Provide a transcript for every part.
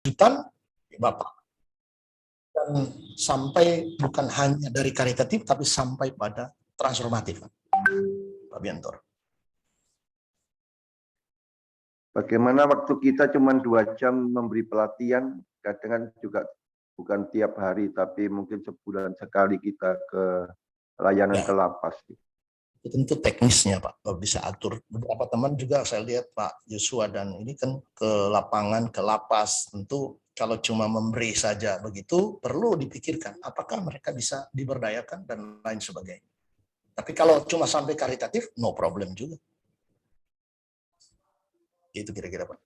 lanjutan Bapak, dan sampai bukan hanya dari karitatif tapi sampai pada transformatif, Pak Biantor. Bagaimana waktu kita cuma 2 jam memberi pelatihan, kadang kan juga bukan tiap hari, tapi mungkin sebulan sekali kita ke layanan ke lapas. Tentu teknisnya Pak, kalau bisa atur. Beberapa teman juga saya lihat Pak Joshua dan ini kan ke lapangan, ke lapas, tentu kalau cuma memberi saja begitu, perlu dipikirkan apakah mereka bisa diberdayakan dan lain sebagainya. Tapi kalau cuma sampai karitatif, no problem juga. Itu kira-kira Pak.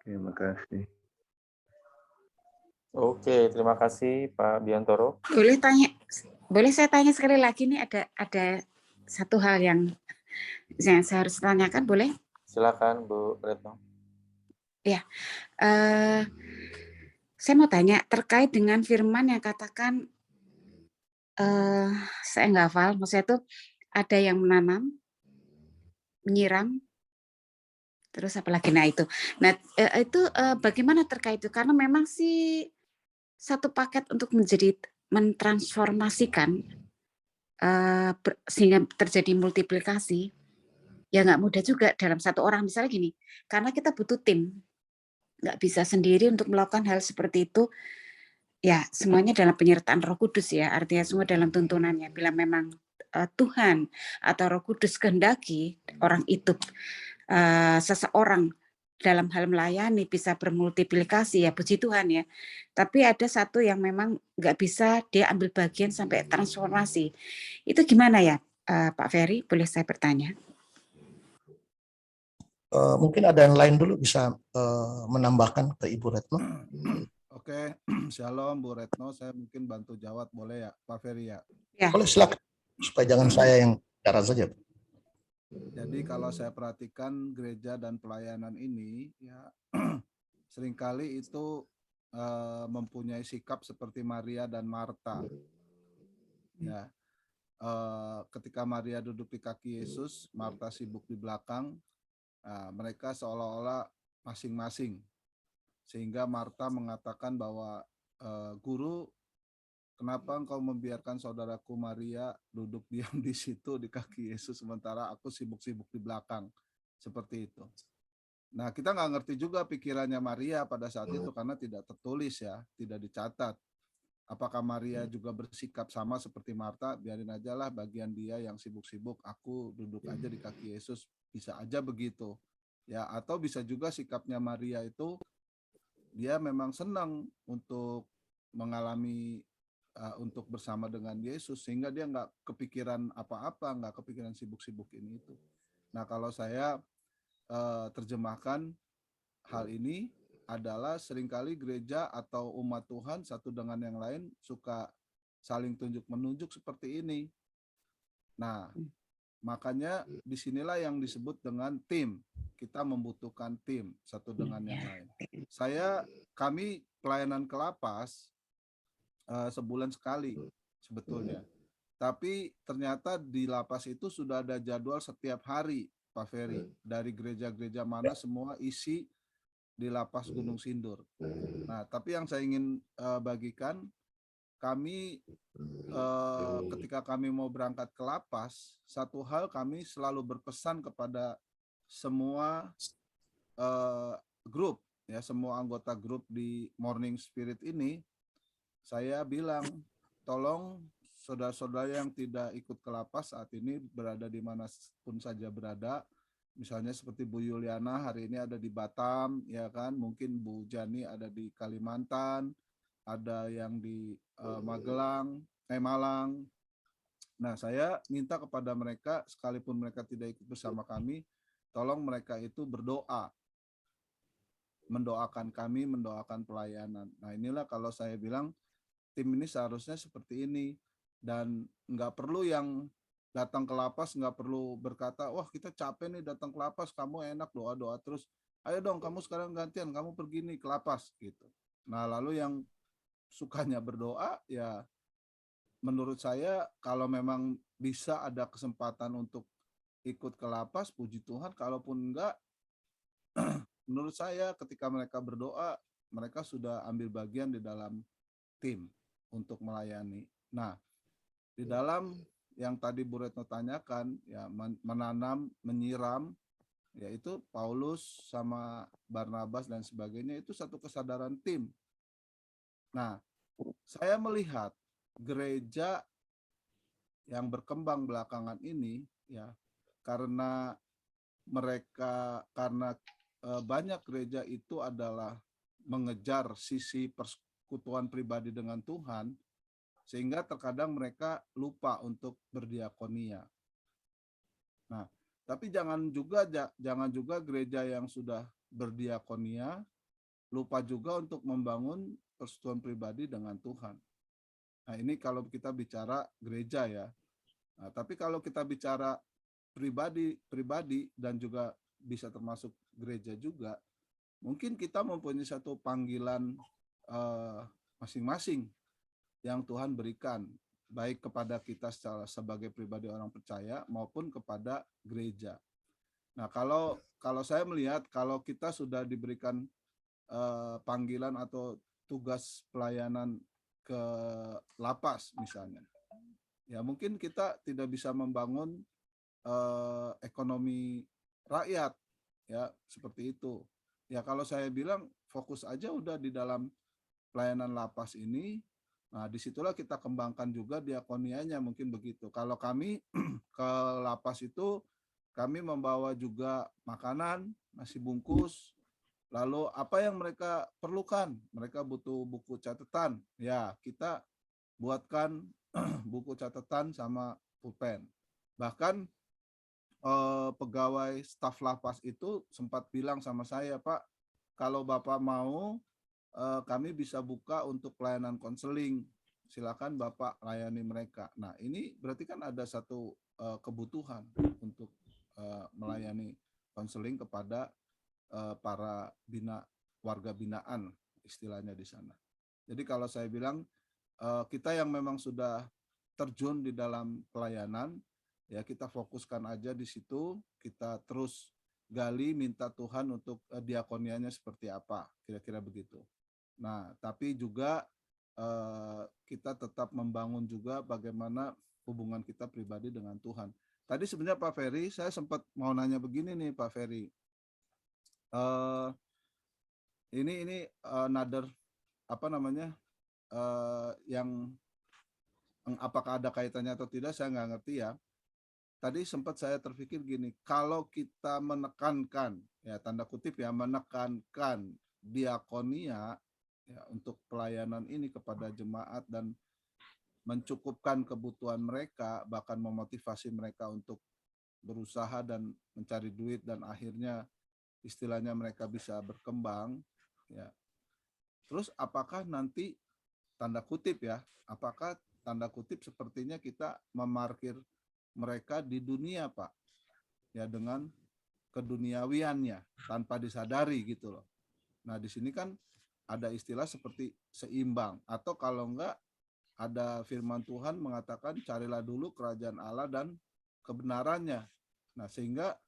Terima kasih. Oke, terima kasih Pak Biantoro. Boleh saya tanya sekali lagi nih, ada satu hal yang saya harus tanyakan, boleh? Silakan Bu Retno. Ya, saya mau tanya terkait dengan firman yang katakan, saya nggak hafal, maksudnya itu ada yang menanam, menyiram, terus apa lagi? Nah itu, bagaimana terkait itu? Karena memang sih satu paket untuk mentransformasikan sehingga terjadi multiplikasi, ya nggak mudah juga dalam satu orang. Misalnya gini, karena kita butuh tim, nggak bisa sendiri untuk melakukan hal seperti itu. Ya semuanya dalam penyertaan Roh Kudus ya, artinya semua dalam tuntunannya. Bila memang Tuhan atau Roh Kudus kehendaki orang itu, seseorang dalam hal melayani bisa bermultiplikasi, ya puji Tuhan ya. Tapi ada satu yang memang nggak bisa dia ambil bagian sampai transformasi. Itu gimana ya Pak Ferry? Boleh saya bertanya? Mungkin ada yang lain dulu bisa menambahkan ke Ibu Retno. Oke, Shalom Bu Retno, saya mungkin bantu jawab boleh ya Pak Ferry ya? Ya. Boleh silakan, supaya jangan saya yang bicara saja. Jadi kalau saya perhatikan gereja dan pelayanan ini ya seringkali itu mempunyai sikap seperti Maria dan Marta. Ya, ketika Maria duduk di kaki Yesus, Marta sibuk di belakang, mereka seolah-olah masing-masing. Sehingga Marta mengatakan bahwa Guru, kenapa engkau membiarkan saudaraku Maria duduk diam di situ di kaki Yesus sementara aku sibuk-sibuk di belakang, seperti itu. Nah, kita nggak ngerti juga pikirannya Maria pada saat itu karena tidak tertulis ya, tidak dicatat. Apakah Maria juga bersikap sama seperti Marta, biarin aja lah bagian dia yang sibuk-sibuk, aku duduk aja di kaki Yesus, bisa aja begitu. Ya, atau bisa juga sikapnya Maria itu dia memang senang untuk mengalami untuk bersama dengan Yesus sehingga dia nggak kepikiran apa-apa, nggak kepikiran sibuk-sibuk ini itu. Nah, kalau saya terjemahkan hal ini adalah seringkali gereja atau umat Tuhan satu dengan yang lain suka saling tunjuk-menunjuk seperti ini. Nah, makanya disinilah yang disebut dengan tim. Kita membutuhkan tim satu dengan yang lain. Kami pelayanan ke lapas sebulan sekali sebetulnya. Tapi ternyata di lapas itu sudah ada jadwal setiap hari, Pak Ferry. Dari gereja-gereja mana semua isi di lapas Gunung Sindur. Nah, tapi yang saya ingin bagikan, kami ketika kami mau berangkat ke lapas, satu hal kami selalu berpesan kepada semua grup, ya semua anggota grup di Morning Spirit ini, saya bilang, tolong saudara-saudara yang tidak ikut ke lapas saat ini berada di mana pun saja berada, misalnya seperti Bu Yuliana hari ini ada di Batam, ya kan? Mungkin Bu Jani ada di Kalimantan, ada yang di Malang. Nah, saya minta kepada mereka, sekalipun mereka tidak ikut bersama kami, tolong mereka itu berdoa, mendoakan kami, mendoakan pelayanan. Nah, inilah kalau saya bilang tim ini seharusnya seperti ini, dan nggak perlu yang datang ke lapas nggak perlu berkata, wah kita capek nih datang ke lapas, kamu enak doa-doa terus, ayo dong kamu sekarang gantian, kamu pergi nih ke lapas gitu. Nah, lalu yang sukanya berdoa, ya menurut saya kalau memang bisa ada kesempatan untuk ikut ke lapas, puji Tuhan. Kalaupun enggak, menurut saya ketika mereka berdoa, mereka sudah ambil bagian di dalam tim untuk melayani. Nah, di dalam yang tadi Bu Retno tanyakan, ya menanam, menyiram, yaitu Paulus sama Barnabas dan sebagainya, itu satu kesadaran tim. Nah, saya melihat gereja yang berkembang belakangan ini, ya, karena banyak gereja itu adalah mengejar sisi persekutuan pribadi dengan Tuhan, sehingga terkadang mereka lupa untuk berdiakonia. Nah, tapi jangan juga gereja yang sudah berdiakonia lupa juga untuk membangun persekutuan pribadi dengan Tuhan. Nah, ini kalau kita bicara gereja ya. Nah, tapi kalau kita bicara pribadi dan juga bisa termasuk gereja juga, mungkin kita mempunyai satu panggilan masing-masing yang Tuhan berikan, baik kepada kita sebagai pribadi orang percaya maupun kepada gereja. Nah, kalau saya melihat kalau kita sudah diberikan panggilan atau tugas pelayanan ke lapas misalnya, ya mungkin kita tidak bisa membangun ekonomi rakyat, ya seperti itu. Ya kalau saya bilang fokus aja udah di dalam pelayanan lapas ini. Nah, disitulah kita kembangkan juga diakonianya, mungkin begitu. Kalau kami ke lapas itu, kami membawa juga makanan, nasi bungkus, lalu apa yang mereka perlukan. Mereka butuh buku catatan, ya kita buatkan buku catatan sama pulpen. Bahkan pegawai staf lapas itu sempat bilang sama saya, Pak, kalau Bapak mau, kami bisa buka untuk pelayanan konseling. Silakan Bapak layani mereka. Nah, ini berarti kan ada satu kebutuhan untuk melayani konseling kepada para warga binaan, istilahnya di sana. Jadi kalau saya bilang, kita yang memang sudah terjun di dalam pelayanan, ya kita fokuskan aja di situ, kita terus gali, minta Tuhan untuk diakonianya seperti apa, kira-kira begitu. Nah, tapi juga kita tetap membangun juga bagaimana hubungan kita pribadi dengan Tuhan. Tadi sebenarnya Pak Ferry, saya sempat mau nanya begini nih Pak Ferry. Ini another apa namanya yang apakah ada kaitannya atau tidak saya nggak ngerti ya. Tadi sempat saya terpikir gini, kalau kita menekankan, ya tanda kutip ya, menekankan diakonia ya, untuk pelayanan ini kepada jemaat dan mencukupkan kebutuhan mereka, bahkan memotivasi mereka untuk berusaha dan mencari duit dan akhirnya istilahnya mereka bisa berkembang, ya. Terus apakah nanti tanda kutip ya, apakah tanda kutip sepertinya kita memarkir mereka di dunia, Pak, ya dengan keduniawiannya tanpa disadari gitu loh. Nah di sini kan ada istilah seperti seimbang, atau kalau enggak ada firman Tuhan mengatakan carilah dulu kerajaan Allah dan kebenarannya. Nah sehingga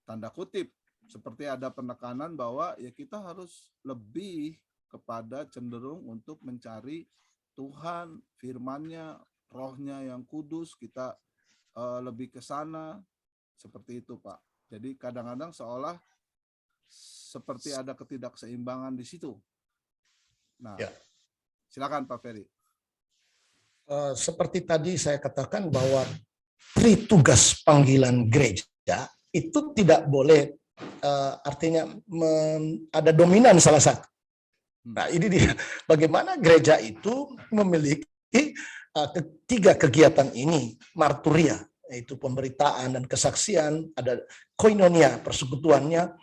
tanda kutip seperti ada penekanan bahwa ya kita harus lebih kepada cenderung untuk mencari Tuhan, firman-Nya, rohnya yang kudus, kita lebih ke sana, seperti itu Pak. Jadi kadang-kadang seolah seperti ada ketidakseimbangan di situ. Nah, ya. Silakan Pak Ferry. Seperti tadi saya katakan bahwa tugas panggilan gereja itu tidak boleh artinya ada dominan salah satu. Nah ini dia bagaimana gereja itu memiliki ketiga kegiatan ini, marturia, yaitu pemberitaan dan kesaksian, ada koinonia, persekutuannya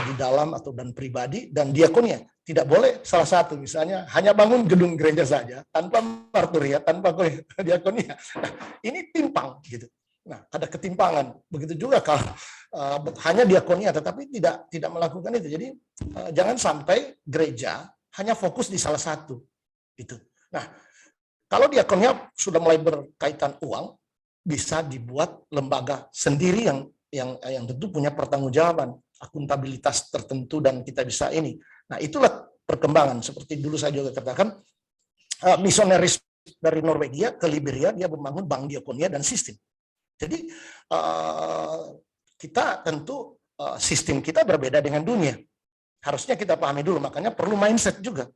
di dalam atau dan pribadi, dan diakonia. Tidak boleh salah satu, misalnya hanya bangun gedung gereja saja, tanpa marturia, tanpa diakonia. Nah, ini timpang gitu. Nah, ada ketimpangan. Begitu juga kalau hanya diakonia, tetapi tidak melakukan itu. Jadi jangan sampai gereja hanya fokus di salah satu. Itu. Nah, kalau diakonia sudah mulai berkaitan uang, bisa dibuat lembaga sendiri yang tentu punya pertanggungjawaban, akuntabilitas tertentu dan kita bisa ini. Nah, itulah perkembangan. Seperti dulu saya juga katakan, misionaris dari Norwegia ke Liberia, dia membangun bank diakonia dan sistem. Jadi kita tentu sistem kita berbeda dengan dunia. Harusnya kita pahami dulu, makanya perlu mindset juga.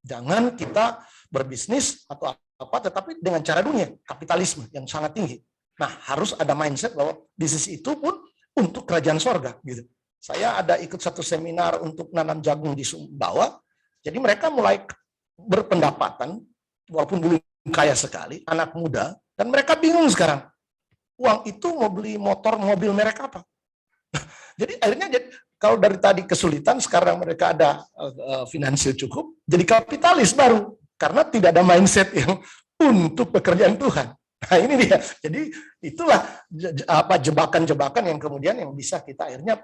Jangan kita berbisnis atau apa, tetapi dengan cara dunia, kapitalisme yang sangat tinggi. Nah, harus ada mindset bahwa bisnis itu pun untuk kerajaan sorga. Gitu. Saya ada ikut satu seminar untuk nanam jagung di Sumbawa, jadi mereka mulai berpendapatan, walaupun belum kaya sekali, anak muda, dan mereka bingung sekarang. Uang itu mau beli motor, mobil merek apa? Jadi akhirnya kalau dari tadi kesulitan, sekarang mereka ada finansial cukup, jadi kapitalis baru. Karena tidak ada mindset yang untuk pekerjaan Tuhan. Nah ini dia. Jadi itulah jebakan-jebakan yang kemudian yang bisa kita akhirnya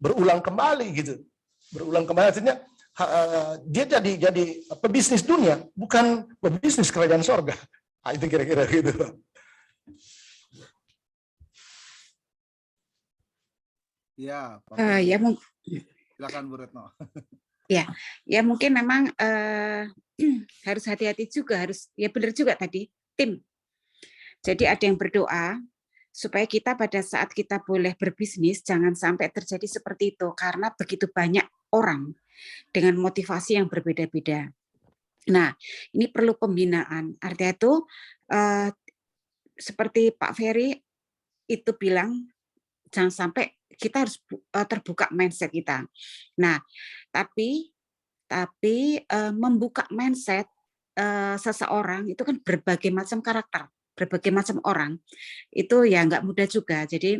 berulang kembali gitu. Berulang kembali artinya dia jadi pebisnis dunia, bukan pebisnis kerajaan sorga. Nah, itu kira-kira gitu. Ya, Pak Ya, silakan Bu Retno. ya mungkin memang harus hati-hati juga, harus ya benar juga tadi tim. Jadi ada yang berdoa supaya kita pada saat kita boleh berbisnis jangan sampai terjadi seperti itu karena begitu banyak orang dengan motivasi yang berbeda-beda. Nah, ini perlu pembinaan. Artinya itu seperti Pak Ferry itu bilang jangan sampai kita harus terbuka mindset kita. Nah, tapi membuka mindset seseorang itu kan berbagai macam karakter, berbagai macam orang. Itu ya nggak mudah juga. Jadi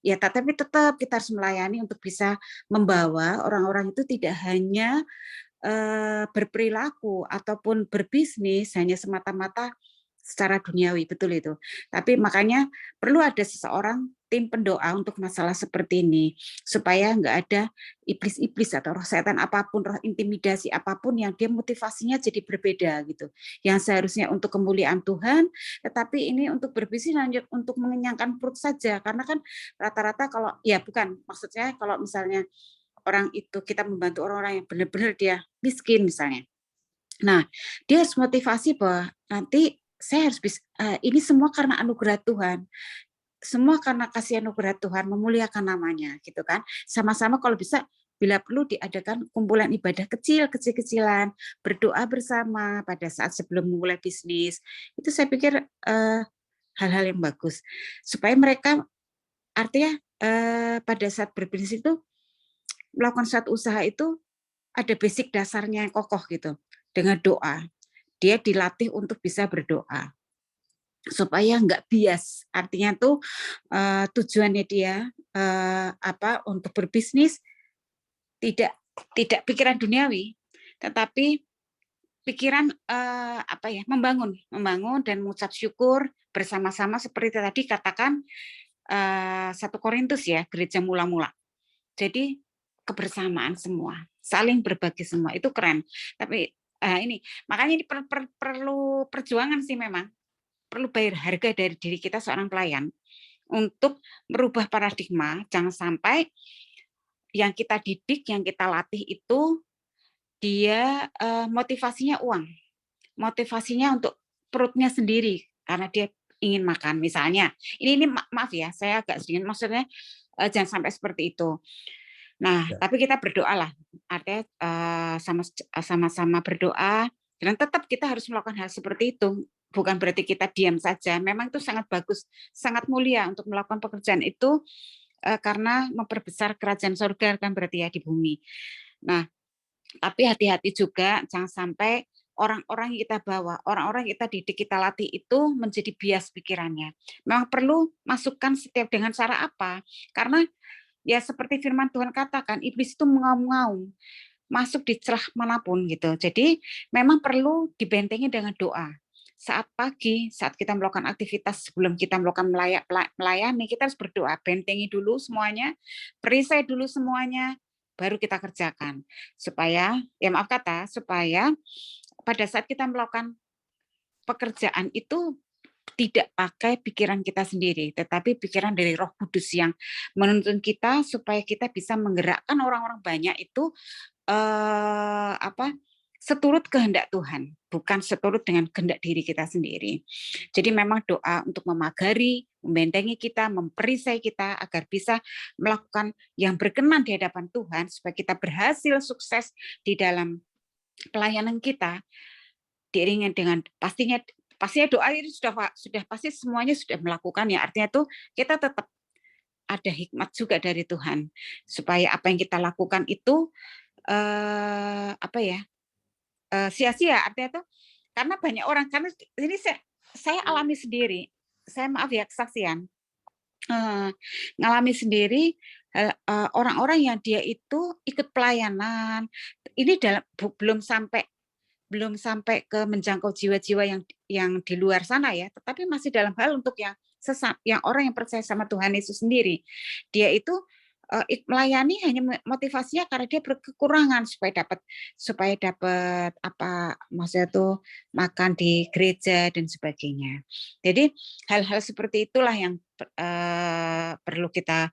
ya tapi tetap kita harus melayani untuk bisa membawa orang-orang itu tidak hanya berperilaku ataupun berbisnis hanya semata-mata secara duniawi, betul itu. Tapi makanya perlu ada seseorang tim pendoa untuk masalah seperti ini supaya nggak ada iblis-iblis atau roh setan apapun, roh intimidasi apapun yang dia motivasinya jadi berbeda gitu. Yang seharusnya untuk kemuliaan Tuhan, tetapi ini untuk berbisnis lanjut untuk mengenyangkan perut saja. Karena kan rata-rata kalau ya bukan maksudnya kalau misalnya orang itu kita membantu orang-orang yang benar-benar dia miskin misalnya. Nah, dia harus motivasi bahwa nanti saya harus bisa, ini semua karena anugerah Tuhan. Semua karena kasih anugerah Tuhan, memuliakan namanya, gitu kan. Sama-sama kalau bisa, bila perlu diadakan kumpulan ibadah kecil-kecilan, berdoa bersama pada saat sebelum memulai bisnis. Itu saya pikir hal-hal yang bagus. Supaya mereka, artinya pada saat berbisnis itu, melakukan suatu usaha itu, ada basic dasarnya yang kokoh gitu, dengan doa. Dia dilatih untuk bisa berdoa supaya nggak bias. Artinya tuh tujuannya dia untuk berbisnis tidak pikiran duniawi, tetapi pikiran membangun dan mengucap syukur bersama-sama seperti tadi katakan 1 Korintus ya, gereja mula-mula. Jadi kebersamaan semua, saling berbagi semua, itu keren. Tapi ini makanya ini perlu perjuangan sih memang, perlu bayar harga dari diri kita seorang pelayan untuk merubah paradigma. Jangan sampai yang kita didik, yang kita latih itu dia motivasinya uang, motivasinya untuk perutnya sendiri karena dia ingin makan misalnya. Ini maaf ya, saya agak sedikit maksudnya jangan sampai seperti itu. Nah, tapi kita berdoalah, artinya sama-sama berdoa, dan tetap kita harus melakukan hal seperti itu. Bukan berarti kita diam saja, memang itu sangat bagus, sangat mulia untuk melakukan pekerjaan itu, karena memperbesar kerajaan surga kan berarti ya di bumi. Nah, tapi hati-hati juga, jangan sampai orang-orang yang kita bawa, orang-orang yang kita didik, kita latih itu menjadi bias pikirannya. Memang perlu masukkan setiap dengan cara apa, karena ya seperti firman Tuhan katakan, iblis itu mengaum-ngaum, masuk di celah manapun gitu. Jadi memang perlu dibentengi dengan doa. Saat pagi, saat kita melakukan aktivitas, sebelum kita melakukan melayani, kita harus berdoa, bentengi dulu semuanya, perisai dulu semuanya, baru kita kerjakan. Supaya pada saat kita melakukan pekerjaan itu tidak pakai pikiran kita sendiri, tetapi pikiran dari Roh Kudus yang menuntun kita supaya kita bisa menggerakkan orang-orang banyak itu seturut kehendak Tuhan, bukan seturut dengan kehendak diri kita sendiri. Jadi memang doa untuk memagari, membentengi kita, memperisai kita agar bisa melakukan yang berkenan di hadapan Tuhan supaya kita berhasil sukses di dalam pelayanan kita, diiringi dengan pastinya doa itu sudah pasti semuanya sudah melakukan ya. Artinya tuh kita tetap ada hikmat juga dari Tuhan supaya apa yang kita lakukan itu sia-sia. Artinya tuh karena banyak orang, karena ini saya alami sendiri, saya maaf ya kesaksian, ngalami sendiri orang-orang yang dia itu ikut pelayanan ini belum sampai ke menjangkau jiwa-jiwa yang di luar sana ya, tetapi masih dalam hal untuk yang sesat, yang orang yang percaya sama Tuhan Yesus sendiri. Dia itu melayani hanya motivasinya karena dia berkekurangan supaya dapat apa maksudnya tuh makan di gereja dan sebagainya. Jadi hal-hal seperti itulah yang perlu kita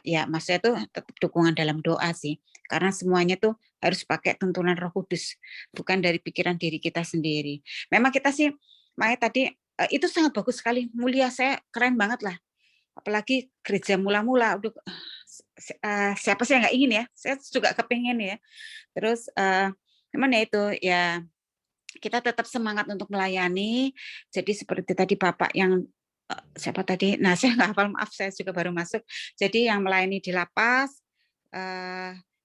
ya maksudnya tuh tetap dukungan dalam doa sih, karena semuanya tuh harus pakai tuntunan Roh Kudus, bukan dari pikiran diri kita sendiri. Memang kita sih makanya tadi itu sangat bagus sekali, mulia, saya keren banget lah. Apalagi gereja mula-mula, siapa sih yang nggak ingin ya? Saya juga kepingin ya. Terus memang ya itu ya kita tetap semangat untuk melayani. Jadi seperti tadi Bapak yang siapa tadi? Nah saya nggak hafal, maaf saya juga baru masuk. Jadi yang melayani di lapas,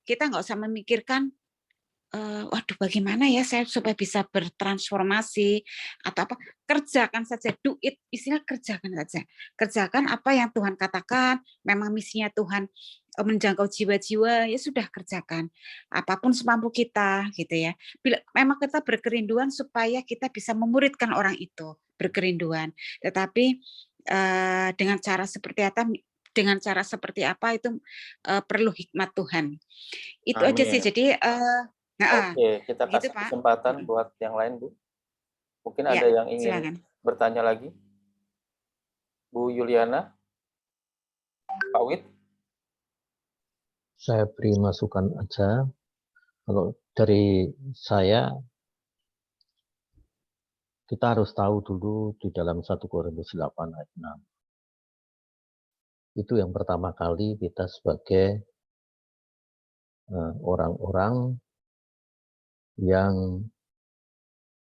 kita nggak usah memikirkan waduh bagaimana ya saya supaya bisa bertransformasi atau apa, kerjakan saja, do it, istilah kerjakan saja, kerjakan apa yang Tuhan katakan. Memang misinya Tuhan menjangkau jiwa-jiwa, ya sudah kerjakan apapun semampu kita gitu ya. Bila memang kita berkerinduan supaya kita bisa memuridkan orang itu, berkerinduan, tetapi dengan cara seperti apa itu perlu hikmat Tuhan. Itu aja sih. Amin. Jadi Oke, kita begitu kasih Pak. kesempatan buat yang lain, Bu. Mungkin Ya, ada yang ingin silakan. bertanya lagi? Bu Yuliana? Pak Wid? Saya beri masukan aja. Kalau dari saya, kita harus tahu dulu di dalam 1 Korintus 8 ayat 6. Itu yang pertama kali kita sebagai orang-orang yang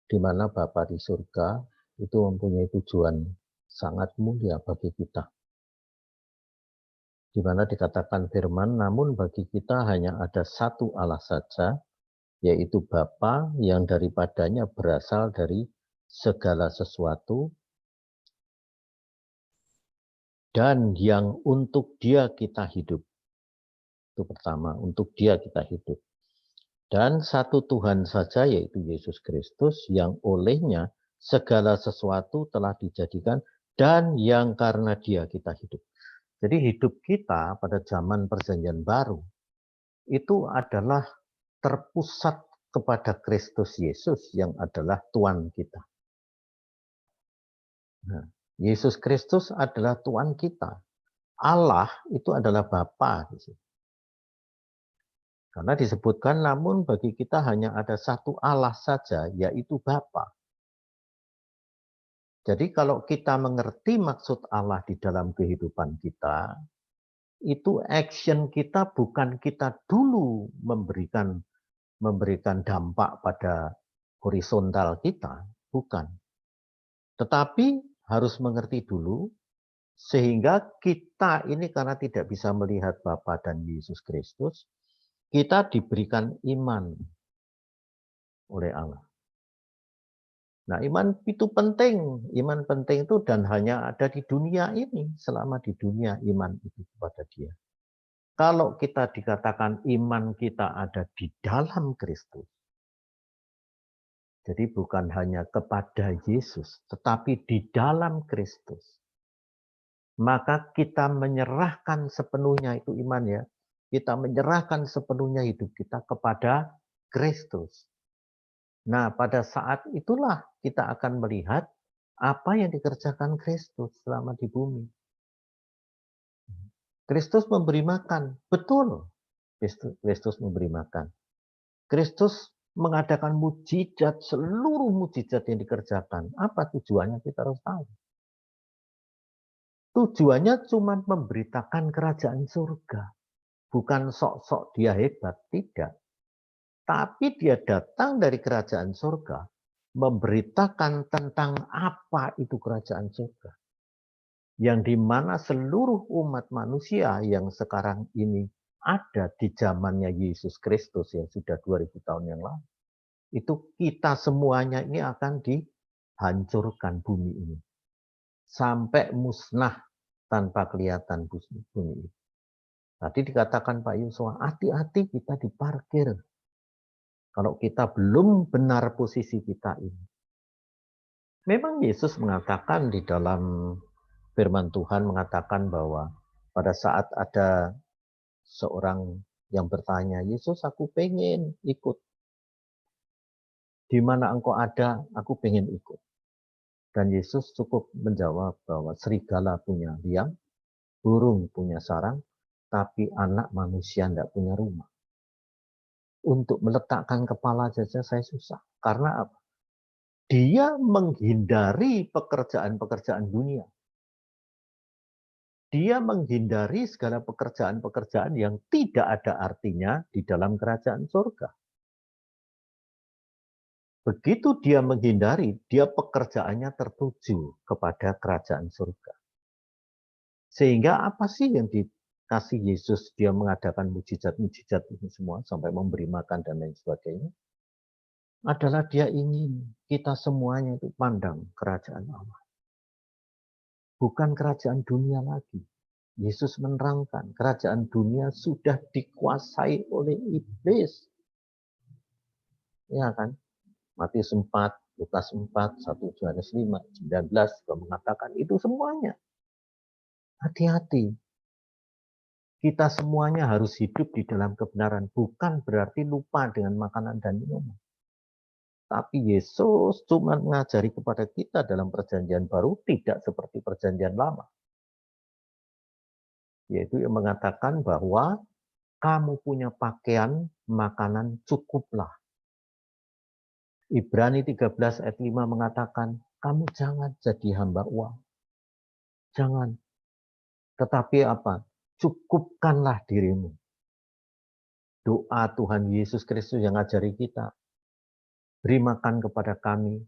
dimana Bapa di surga itu mempunyai tujuan sangat mulia bagi kita. Di mana dikatakan firman, namun bagi kita hanya ada satu Allah saja, yaitu Bapa yang daripadanya berasal dari segala sesuatu dan yang untuk Dia kita hidup. Itu pertama, untuk Dia kita hidup. Dan satu Tuhan saja, yaitu Yesus Kristus, yang olehnya segala sesuatu telah dijadikan dan yang karena Dia kita hidup. Jadi hidup kita pada zaman Perjanjian Baru itu adalah terpusat kepada Kristus Yesus yang adalah Tuhan kita. Nah, Yesus Kristus adalah Tuhan kita. Allah itu adalah Bapa. Karena disebutkan, namun bagi kita hanya ada satu Allah saja, yaitu Bapa. Jadi kalau kita mengerti maksud Allah di dalam kehidupan kita, itu action kita bukan kita dulu memberikan dampak pada horizontal kita, bukan. Tetapi harus mengerti dulu, sehingga kita ini karena tidak bisa melihat Bapa dan Yesus Kristus, kita diberikan iman oleh Allah. Nah, iman itu penting. Iman penting itu dan hanya ada di dunia ini. Selama di dunia iman itu kepada Dia. Kalau kita dikatakan iman kita ada di dalam Kristus, jadi bukan hanya kepada Yesus, tetapi di dalam Kristus, maka kita menyerahkan sepenuhnya, itu iman ya, kita menyerahkan sepenuhnya hidup kita kepada Kristus. Nah, pada saat itulah kita akan melihat apa yang dikerjakan Kristus selama di bumi. Kristus memberi makan, betul. Kristus memberi makan. Kristus mengadakan mujizat, seluruh mujizat yang dikerjakan. Apa tujuannya kita harus tahu. Tujuannya cuma memberitakan kerajaan surga. Bukan sok-sok dia hebat, tidak. Tapi dia datang dari kerajaan surga, memberitakan tentang apa itu kerajaan surga. Yang dimana seluruh umat manusia yang sekarang ini ada di zamannya Yesus Kristus yang sudah 2000 tahun yang lalu. Itu kita semuanya ini akan dihancurkan bumi ini. Sampai musnah tanpa kelihatan bumi ini. Tadi dikatakan Pak Yusuf, hati-hati kita diparkir. Kalau kita belum benar posisi kita ini. Memang Yesus mengatakan di dalam firman Tuhan mengatakan bahwa pada saat ada seorang yang bertanya, Yesus aku pengen ikut. Di mana engkau ada, aku pengen ikut. Dan Yesus cukup menjawab bahwa serigala punya liang, burung punya sarang, tapi anak manusia tidak punya rumah. Untuk meletakkan kepala saja saya susah. Karena apa? Dia menghindari pekerjaan-pekerjaan dunia. Dia menghindari segala pekerjaan-pekerjaan yang tidak ada artinya di dalam kerajaan surga. Begitu dia menghindari, dia pekerjaannya tertuju kepada kerajaan surga. Sehingga apa sih yang dikasih Yesus? Dia mengadakan mujizat-mujizat ini semua sampai memberi makan dan lain sebagainya. Adalah dia ingin kita semuanya itu pandang kerajaan Allah. Bukan kerajaan dunia lagi. Yesus menerangkan kerajaan dunia sudah dikuasai oleh iblis. Ya kan? Matius 4, Lukas 4, 1 Yohanes 5, 19 juga mengatakan itu semuanya. Hati-hati. Kita semuanya harus hidup di dalam kebenaran. Bukan berarti lupa dengan makanan dan minuman. Tapi Yesus cuma mengajari kepada kita dalam perjanjian baru tidak seperti perjanjian lama. Yaitu yang mengatakan bahwa kamu punya pakaian, makanan cukuplah. Ibrani 13 ayat 5 mengatakan, kamu jangan jadi hamba uang. Jangan. Tetapi apa? Cukupkanlah dirimu. Doa Tuhan Yesus Kristus yang ngajari kita. Beri makan kepada kami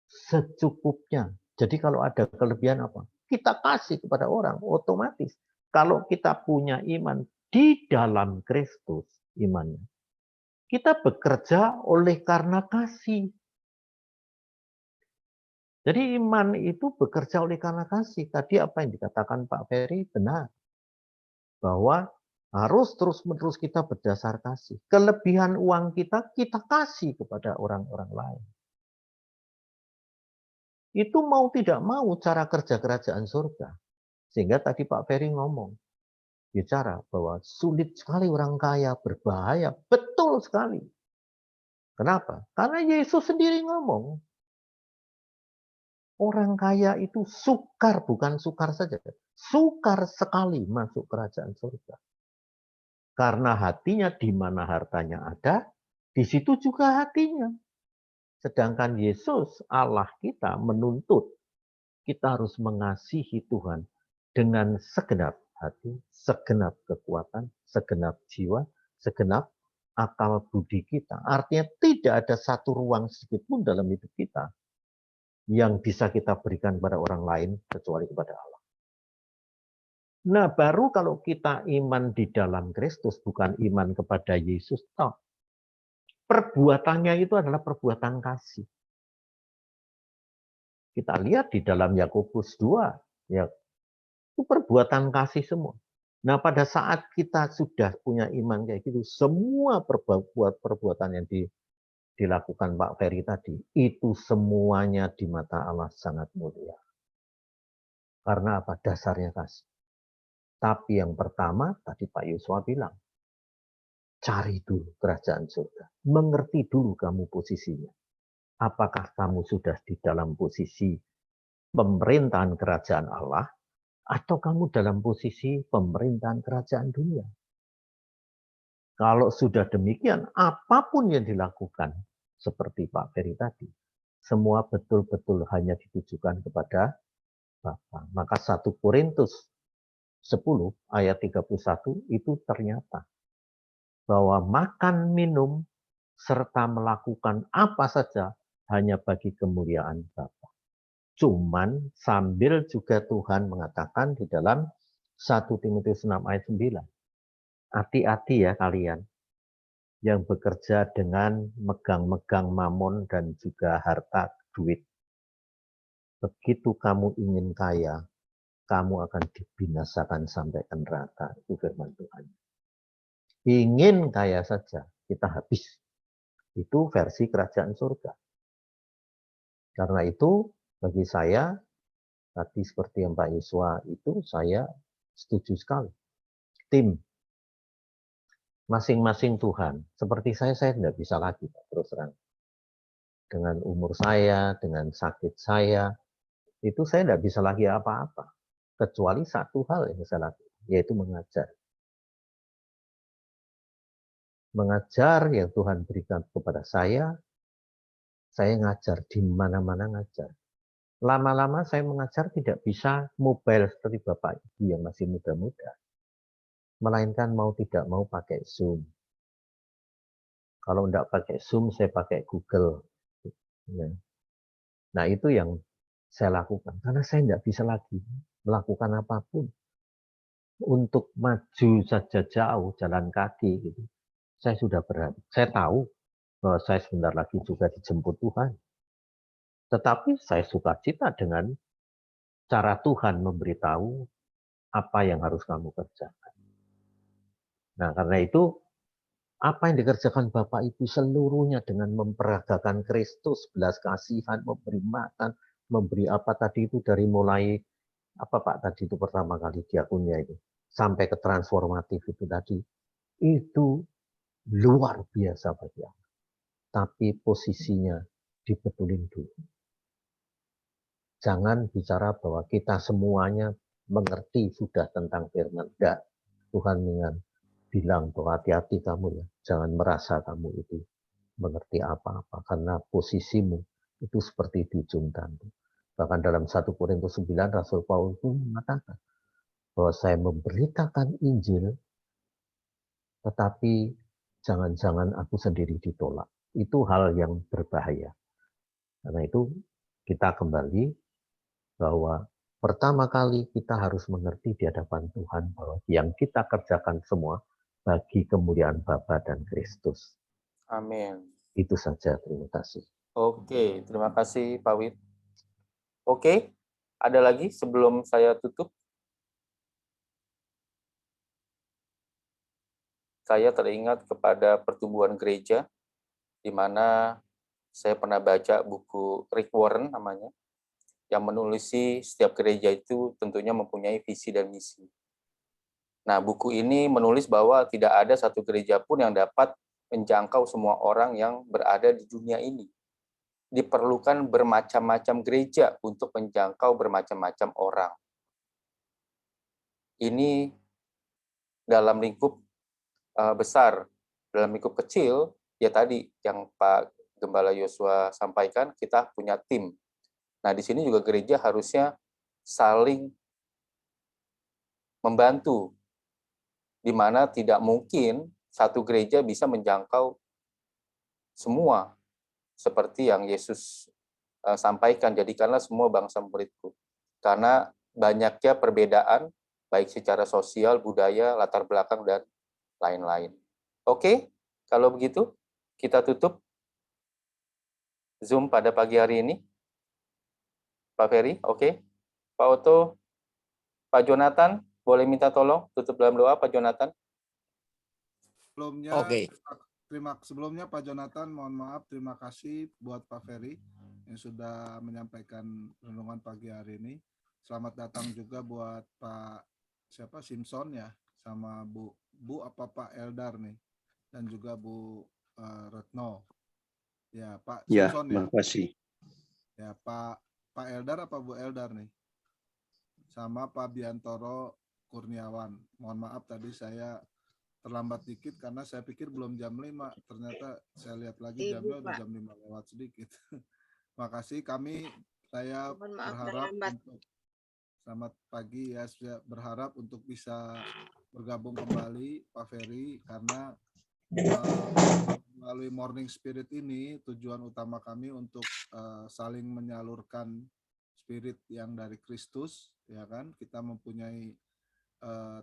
secukupnya. Jadi kalau ada kelebihan apa? Kita kasih kepada orang, otomatis. Kalau kita punya iman di dalam Kristus, imannya. Kita bekerja oleh karena kasih. Jadi iman itu bekerja oleh karena kasih. Tadi apa yang dikatakan Pak Ferry benar. Bahwa harus terus-menerus kita berdasar kasih. Kelebihan uang kita, kita kasih kepada orang-orang lain. Itu mau tidak mau cara kerja kerajaan surga. Sehingga tadi Pak Ferry ngomong. Bicara bahwa sulit sekali orang kaya, berbahaya. Betul sekali. Kenapa? Karena Yesus sendiri ngomong. Orang kaya itu sukar, bukan sukar saja. Sukar sekali masuk kerajaan surga. Karena hatinya di mana hartanya ada, di situ juga hatinya. Sedangkan Yesus, Allah kita, menuntut kita harus mengasihi Tuhan dengan segenap hati, segenap kekuatan, segenap jiwa, segenap akal budi kita. Artinya tidak ada satu ruang sedikit pun dalam hidup kita yang bisa kita berikan kepada orang lain kecuali kepada Allah. Nah, baru kalau kita iman di dalam Kristus, bukan iman kepada Yesus, toh, perbuatannya itu adalah perbuatan kasih. Kita lihat di dalam Yakobus 2, ya, itu perbuatan kasih semua. Nah, pada saat kita sudah punya iman kayak gitu, semua perbuatan yang dilakukan Pak Ferry tadi, itu semuanya di mata Allah sangat mulia. Karena apa? Dasarnya kasih. Tapi yang pertama, tadi Pak Yuswa bilang, cari dulu kerajaan surga. Mengerti dulu kamu posisinya. Apakah kamu sudah di dalam posisi pemerintahan kerajaan Allah, atau kamu dalam posisi pemerintahan kerajaan dunia? Kalau sudah demikian, apapun yang dilakukan, seperti Pak Ferry tadi, semua betul-betul hanya ditujukan kepada Bapa. Maka 1 Korintus 10 ayat 31 itu ternyata bahwa makan, minum, serta melakukan apa saja hanya bagi kemuliaan Bapa. Cuman sambil juga Tuhan mengatakan di dalam 1 Timotius 6 ayat 9, hati-hati ya kalian yang bekerja dengan megang-megang mamon dan juga harta duit. Begitu kamu ingin kaya, kamu akan dibinasakan sampai ke neraka. Itu firman Tuhan. Ingin kaya saja, kita habis. Itu versi kerajaan surga. Karena itu, bagi saya, tadi seperti yang Pak Yuswa itu, saya setuju sekali. Tim, masing-masing Tuhan. Seperti saya tidak bisa lagi, terus terang. Dengan umur saya, dengan sakit saya, itu saya tidak bisa lagi apa-apa. Kecuali satu hal yang saya lakukan, yaitu mengajar. Mengajar yang Tuhan berikan kepada saya ngajar di mana-mana ngajar. Lama-lama saya mengajar tidak bisa mobile seperti Bapak Ibu yang masih muda-muda. Melainkan mau tidak mau pakai Zoom. Kalau tidak pakai Zoom, saya pakai Google. Nah, itu yang saya lakukan. Karena saya tidak bisa lagi melakukan apapun. Untuk maju saja jauh, jalan kaki, gitu. Saya sudah berat. Saya tahu bahwa saya sebentar lagi juga dijemput Tuhan. Tetapi saya sukacita dengan cara Tuhan memberitahu apa yang harus kamu kerjakan. Nah, karena itu, apa yang dikerjakan Bapak Ibu seluruhnya dengan memperagakan Kristus, belas kasihan, memberi makan, memberi apa tadi itu dari mulai, apa Pak tadi itu pertama kali diakunnya itu, sampai ke transformatif itu tadi, itu luar biasa bagi aku. Tapi posisinya dibetulin dulu. Jangan bicara bahwa kita semuanya mengerti sudah tentang firman. Enggak. Tuhan bilang bahwa hati-hati kamu ya. Jangan merasa kamu itu mengerti apa-apa. Karena posisimu itu seperti di ujung tanduk. Bahkan dalam 1 Korintus 9, Rasul Paulus pun mengatakan bahwa saya memberitakan Injil, tetapi jangan-jangan aku sendiri ditolak. Itu hal yang berbahaya. Karena itu kita kembali bahwa pertama kali kita harus mengerti di hadapan Tuhan bahwa yang kita kerjakan semua bagi kemuliaan Bapa dan Kristus. Amin. Itu saja, terima kasih. Oke, terima kasih Pak Wid. Oke, ada lagi sebelum saya tutup? Saya teringat kepada pertumbuhan gereja, di mana saya pernah baca buku Rick Warren namanya, yang menulisi setiap gereja itu tentunya mempunyai visi dan misi. Nah, buku ini menulis bahwa tidak ada satu gereja pun yang dapat menjangkau semua orang yang berada di dunia ini. Diperlukan bermacam-macam gereja untuk menjangkau bermacam-macam orang. Ini dalam lingkup besar. Dalam lingkup kecil, ya tadi yang Pak Gembala Yosua sampaikan, kita punya tim. Nah, di sini juga gereja harusnya saling membantu, di mana tidak mungkin satu gereja bisa menjangkau semua, seperti yang Yesus sampaikan, jadikanlah semua bangsa muridku. Karena banyaknya perbedaan, baik secara sosial, budaya, latar belakang, dan lain-lain. Oke, kalau begitu, kita tutup Zoom pada pagi hari ini. Pak Ferry, oke. Pak Otto, Pak Jonathan, boleh minta tolong tutup dalam doa, Pak Jonathan? Sebelumnya Pak Jonathan, mohon maaf, terima kasih buat Pak Ferry yang sudah menyampaikan renungan pagi hari ini. Selamat datang juga buat Pak Simpson ya, sama Pak Eldar nih, dan juga Bu Retno. Ya, Pak Simpson ya. Terima kasih. Ya, Pak Eldar apa Bu Eldar nih? Sama Pak Biantoro Kurniawan. Mohon maaf tadi saya terlambat dikit karena saya pikir belum jam 5. Ternyata saya lihat lagi jamnya udah jam 5 lewat sedikit. Makasih, saya Mohon maaf berharap terlambat. untuk selamat pagi ya, saya berharap untuk bisa bergabung kembali Pak Ferry karena melalui Morning Spirit ini tujuan utama kami untuk saling menyalurkan spirit yang dari Kristus, ya kan? Kita mempunyai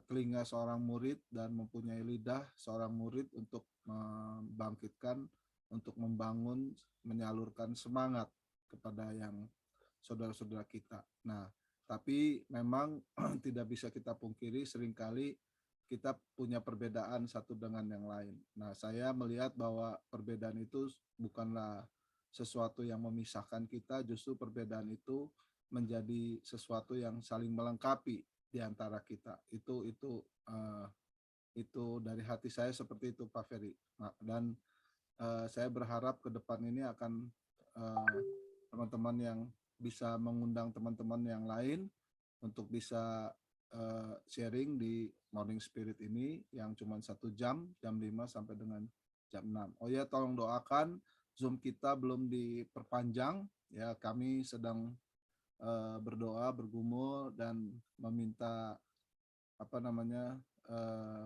telinga seorang murid dan mempunyai lidah seorang murid untuk membangkitkan, untuk membangun, menyalurkan semangat kepada yang saudara-saudara kita. Nah, tapi memang tidak bisa kita pungkiri seringkali kita punya perbedaan satu dengan yang lain. Nah, saya melihat bahwa perbedaan itu bukanlah sesuatu yang memisahkan kita, justru perbedaan itu menjadi sesuatu yang saling melengkapi di antara kita. Itu dari hati saya seperti itu, Pak Ferry. Nah, dan saya berharap ke depan ini akan teman-teman yang bisa mengundang teman-teman yang lain untuk bisa sharing di Morning Spirit ini yang cuma 1 jam 5 sampai dengan jam 6. Oh ya, tolong doakan Zoom kita belum diperpanjang ya, kami sedang berdoa, bergumul dan meminta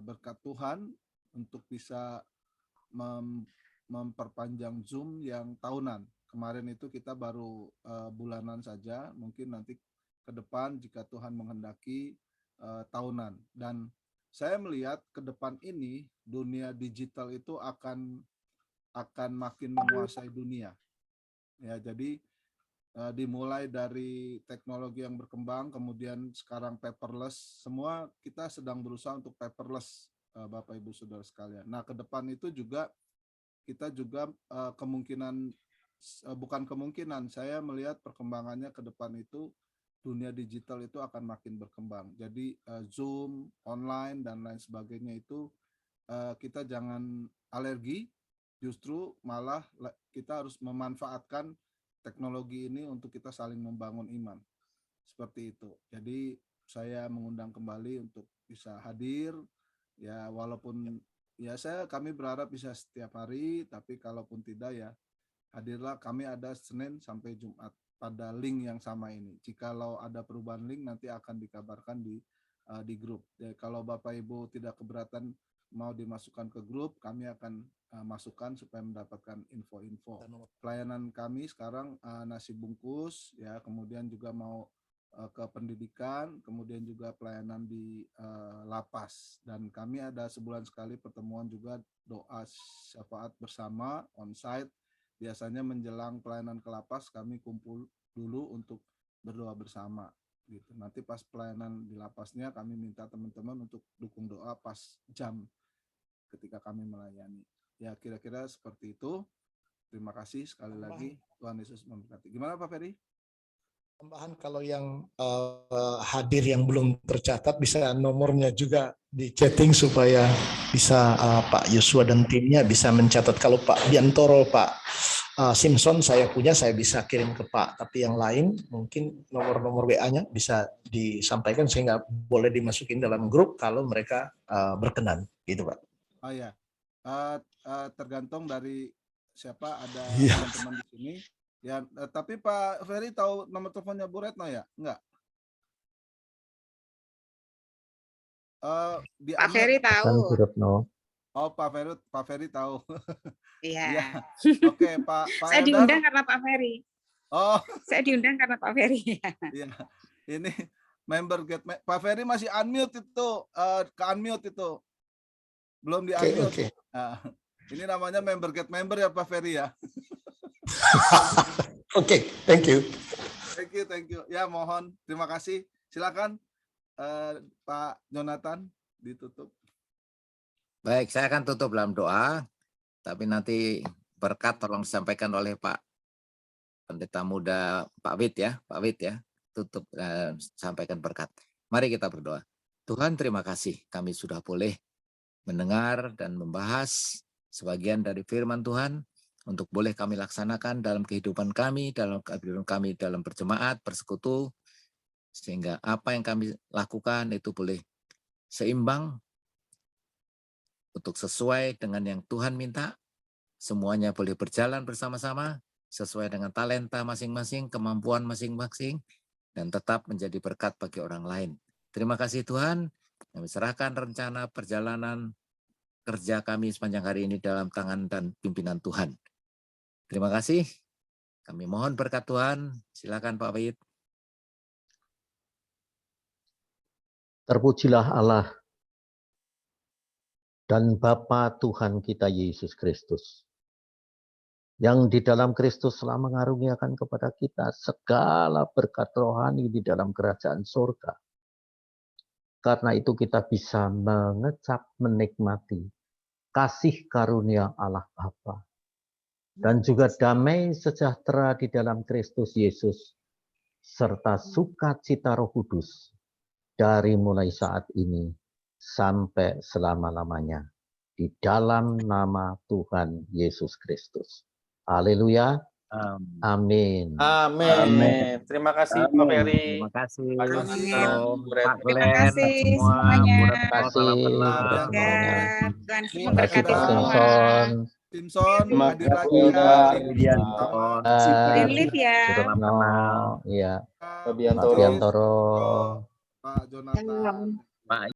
berkat Tuhan untuk bisa memperpanjang Zoom yang tahunan. Kemarin itu kita baru bulanan saja, mungkin nanti ke depan jika Tuhan menghendaki tahunan. Dan saya melihat ke depan ini dunia digital itu akan makin menguasai dunia. Ya, jadi dimulai dari teknologi yang berkembang, kemudian sekarang paperless, semua kita sedang berusaha untuk paperless, Bapak Ibu Saudara sekalian. Nah, ke depan itu juga kita juga bukan kemungkinan, saya melihat perkembangannya ke depan itu dunia digital itu akan makin berkembang. Jadi Zoom, online dan lain sebagainya itu kita jangan alergi, justru malah kita harus memanfaatkan teknologi ini untuk kita saling membangun iman. Seperti itu. Jadi saya mengundang kembali untuk bisa hadir, ya walaupun ya kami berharap bisa setiap hari, tapi kalaupun tidak ya hadirlah, kami ada Senin sampai Jumat pada link yang sama ini. Jikalau ada perubahan link nanti akan dikabarkan di grup. Jadi kalau Bapak Ibu tidak keberatan mau dimasukkan ke grup, kami akan masukkan supaya mendapatkan info-info. Pelayanan kami sekarang nasi bungkus, ya, kemudian juga mau ke pendidikan, kemudian juga pelayanan di lapas. Dan kami ada sebulan sekali pertemuan juga doa syafaat bersama onsite. Biasanya menjelang pelayanan ke lapas kami kumpul dulu untuk berdoa bersama. Gitu. Nanti pas pelayanan di lapasnya kami minta teman-teman untuk dukung doa pas jam ketika kami melayani. Ya, kira-kira seperti itu. Terima kasih sekali lagi. Tuhan Yesus memberkati. Gimana Pak Ferry? Tambahan, kalau yang hadir yang belum tercatat bisa nomornya juga di chatting supaya bisa Pak Yosua dan timnya bisa mencatat. Kalau Pak Biantoro, Pak Simpson saya punya, saya bisa kirim ke Pak. Tapi yang lain mungkin nomor-nomor WA-nya bisa disampaikan sehingga boleh dimasukin dalam grup kalau mereka berkenan, gitu Pak. Oh ya, tergantung dari siapa, ada Iya. teman-teman di sini. Ya, tapi Pak Ferry tahu nomor teleponnya Bu Retno ya? Enggak. Pak Ferry tahu. Oh, Pak Ferry tahu. Iya. Ya. Oke, Pak Saya Edar. diundang karena Pak Ferry. Oh. Saya diundang karena Pak Ferry. Iya. Ini member Pak Ferry masih unmute itu, ke unmute itu. Belum di unmute. Okay. Nah, ini namanya member member ya Pak Ferry ya. Oke, thank you. Thank you. Ya, mohon terima kasih. Silakan Pak Jonathan ditutup. Baik, saya akan tutup dalam doa, tapi nanti berkat tolong disampaikan oleh Pak Pendeta Muda Pak Wit ya, tutup sampaikan berkat. Mari kita berdoa. Tuhan, terima kasih kami sudah boleh mendengar dan membahas sebagian dari firman Tuhan untuk boleh kami laksanakan dalam kehidupan kami, dalam berjemaat, bersekutu, sehingga apa yang kami lakukan itu boleh seimbang untuk sesuai dengan yang Tuhan minta. Semuanya boleh berjalan bersama-sama sesuai dengan talenta masing-masing, kemampuan masing-masing, dan tetap menjadi berkat bagi orang lain. Terima kasih Tuhan. Kami serahkan rencana perjalanan kerja kami sepanjang hari ini dalam tangan dan pimpinan Tuhan. Terima kasih. Kami mohon berkat Tuhan. Silakan Pak Wahid. Terpujilah Allah dan Bapa Tuhan kita Yesus Kristus, yang di dalam Kristus telah mengaruniakan kepada kita segala berkat rohani di dalam kerajaan surga. Karena itu kita bisa mengecap, menikmati kasih karunia Allah Bapa dan juga damai sejahtera di dalam Kristus Yesus, serta sukacita Roh Kudus dari mulai saat ini sampai selama-lamanya, di dalam nama Tuhan Yesus Kristus. Haleluya. Amin. Amin. Terima kasih Pak Ferry. Terima kasih. Pak Amin. Jonathan, Bu Pak Retno. Terima Glenn, kasih semua. semuanya. Bu Retno, Terima kasih salam kenal. kepada Ya, semuanya. Tuhan Terima memberkati Terima kasih Pak kasih, semua. Simpson. Simpson, Terima hadir kasih, lagi ya. Pak. Simpson. Green leaf ya. Salam kenal. Ya, Pak Pak Biantoro. Biantoro. Pak Jonathan. Salam. Pak